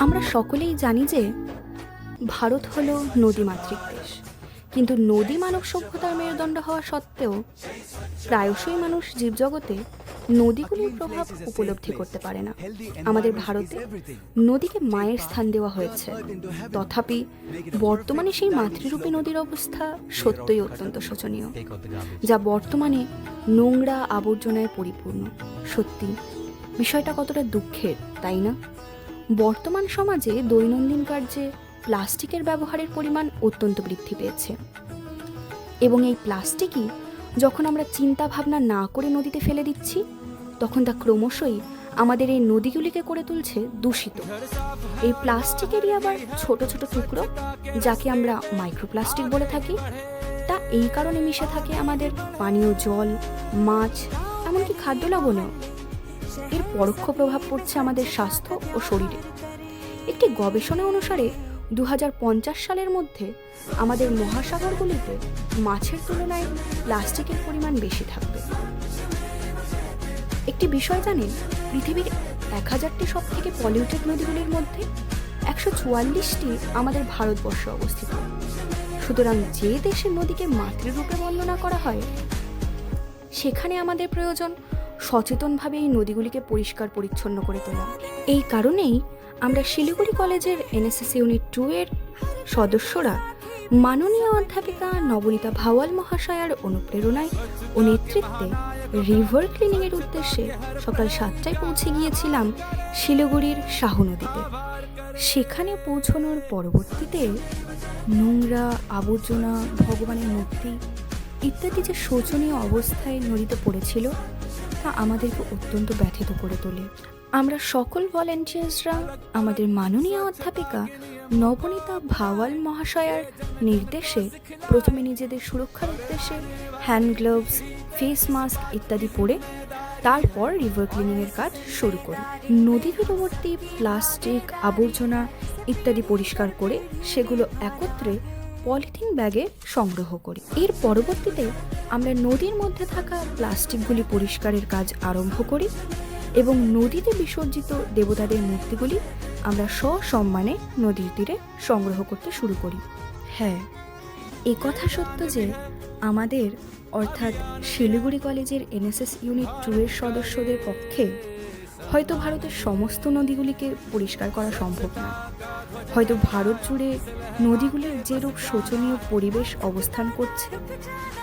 আমরা সকলেই জানি যে ভারত হলো নদীমাতৃক দেশ, কিন্তু নদী মানব সভ্যতার মেরুদণ্ড হওয়া সত্ত্বেও প্রায়শই মানুষ জীবজগতে নদীগুলির প্রভাব উপলব্ধি করতে পারে না। আমাদের ভারতে নদীকে মায়ের স্থান দেওয়া হয়েছে, তথাপি বর্তমানে সেই মাতৃরূপী নদীর অবস্থা সত্যই অত্যন্ত শোচনীয়, যা বর্তমানে নোংরা আবর্জনায় পরিপূর্ণ। সত্যি বিষয়টা কতটা দুঃখের, তাই না? বর্তমান সমাজে দৈনন্দিন কার্যে প্লাস্টিকের ব্যবহারের পরিমাণ অত্যন্ত বৃদ্ধি পেয়েছে, এবং এই প্লাস্টিকই যখন আমরা চিন্তা ভাবনা না করে নদীতে ফেলে দিচ্ছি, তখন তা ক্রমশই আমাদের এই নদীগুলিকে করে তুলছে দূষিত। এই প্লাস্টিকেরই আবার ছোট ছোট টুকরো, যাকে আমরা মাইক্রোপ্লাস্টিক বলে থাকি, তা এই কারণে মিশে থাকে আমাদের পানীয় জল, মাছ, এমনকি খাদ্য লবণেও। এর পরোক্ষ প্রভাব পড়ছে আমাদের স্বাস্থ্য ও শরীরে। একটি গবেষণা অনুসারে 2050 সালের মধ্যে আমাদের মহাসাগরগুলিতে মাছের তুলনায় প্লাস্টিকের পরিমাণ বেশি থাকবে। একটি বিষয় জানেন, পৃথিবীর 1000টি সব থেকে পলিউটেড নদীগুলির মধ্যে 144টি আমাদের ভারতবর্ষে অবস্থিত। সুতরাং যে দেশের নদীকে মাতৃরূপে বর্ণনা করা হয়, সেখানে আমাদের প্রয়োজন সচেতনভাবে এই নদীগুলিকে পরিষ্কার পরিচ্ছন্ন করে তোলা। এই কারণেই আমরা শিলিগুড়ি কলেজের এনএসএস ইউনিট 2 এর সদস্যরা মাননীয় অধ্যাপিকা নবনীতা ভাওয়াল মহাশয়ার অনুপ্রেরণায় ও নেতৃত্বে রিভার ক্লিনিংয়ের উদ্দেশ্যে সকাল 7টায় পৌঁছে গিয়েছিলাম শিলিগুড়ির শাহু নদীতে। সেখানে পৌঁছানোর পরবর্তীতে নোংরা, আবর্জনা, ভগবানের মূর্তি ইত্যাদি যে শোচনীয় অবস্থায় নদীতে পড়েছিল, তা আমাদেরকে অত্যন্ত ব্যথিত করে তোলে। আমরা সকল ভলেন্টিয়ার্সরা আমাদের মাননীয় অধ্যাপিকা নবনীতা ভাওয়াল মহাশয়ার নির্দেশে প্রথমে নিজেদের সুরক্ষার উদ্দেশ্যে হ্যান্ড গ্লাভস, ফেস মাস্ক ইত্যাদি পরে তারপর রিভার ক্লিনিংয়ের কাজ শুরু করি। নদী তীরবর্তী প্লাস্টিক, আবর্জনা ইত্যাদি পরিষ্কার করে সেগুলো একত্রে পলিথিন ব্যাগে সংগ্রহ করি। এর পরবর্তীতে আমরা নদীর মধ্যে থাকা প্লাস্টিকগুলি পরিষ্কারের কাজ আরম্ভ করি এবং নদীতে বিসর্জিত দেবতাদের মূর্তিগুলি আমরা সসম্মানে নদীর তীরে সংগ্রহ করতে শুরু করি। হ্যাঁ, এ কথা সত্য যে আমাদের অর্থাৎ শিলিগুড়ি কলেজের এনএসএস ইউনিট 2 এর সদস্যদের পক্ষে হয়তো ভারতের সমস্ত নদীগুলিকে পরিষ্কার করা সম্ভব না। হয়তো ভারত জুড়ে নদীগুলির যেরূপ শোচনীয় পরিবেশ অবস্থান করছে,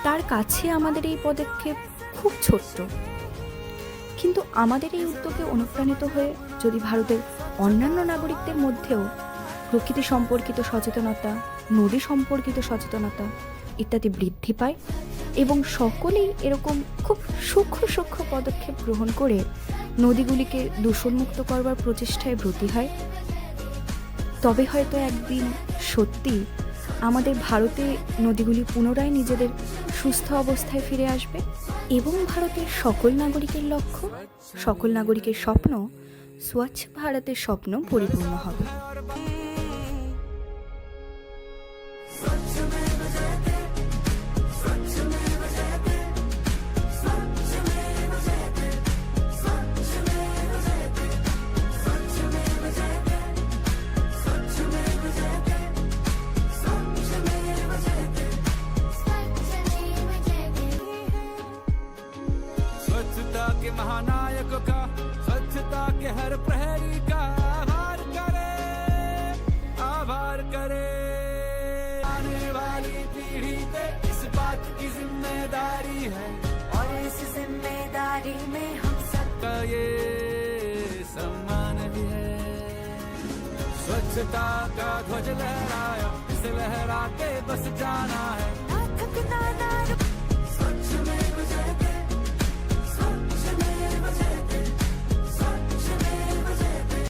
তার কাছে আমাদের এই পদক্ষেপ খুব ছোট্ট। কিন্তু আমাদের এই উদ্যোগে অনুপ্রাণিত হয়ে যদি ভারতের অন্যান্য নাগরিকদের মধ্যেও প্রকৃতি সম্পর্কিত সচেতনতা, নদী সম্পর্কিত সচেতনতা ইত্যাদি বৃদ্ধি পায় এবং সকলেই এরকম খুব সূক্ষ্ম সূক্ষ্ম পদক্ষেপ গ্রহণ করে নদীগুলিকে দূষণমুক্ত করবার প্রচেষ্টায় ব্রতী হয়, তবে হয়তো একদিন সত্যি আমাদের ভারতে নদীগুলি পুনরায় নিজেদের সুস্থ অবস্থায় ফিরে আসবে এবং ভারতের সকল নাগরিকের লক্ষ্য, সকল নাগরিকের স্বপ্ন, স্বচ্ছ ভারতের স্বপ্ন পরিপূর্ণ হবে। स्वच्छता के महानायक का, स्वच्छता के हर प्रहरी का आभार करे आने वाली पीढ़ी पे इस बात की जिम्मेदारी है, और इस जिम्मेदारी में हम सबका ये सम्मान भी है। स्वच्छता का ध्वज लहराया, इसे लहरा के बस जाना है, स्वच्छ में गुजरते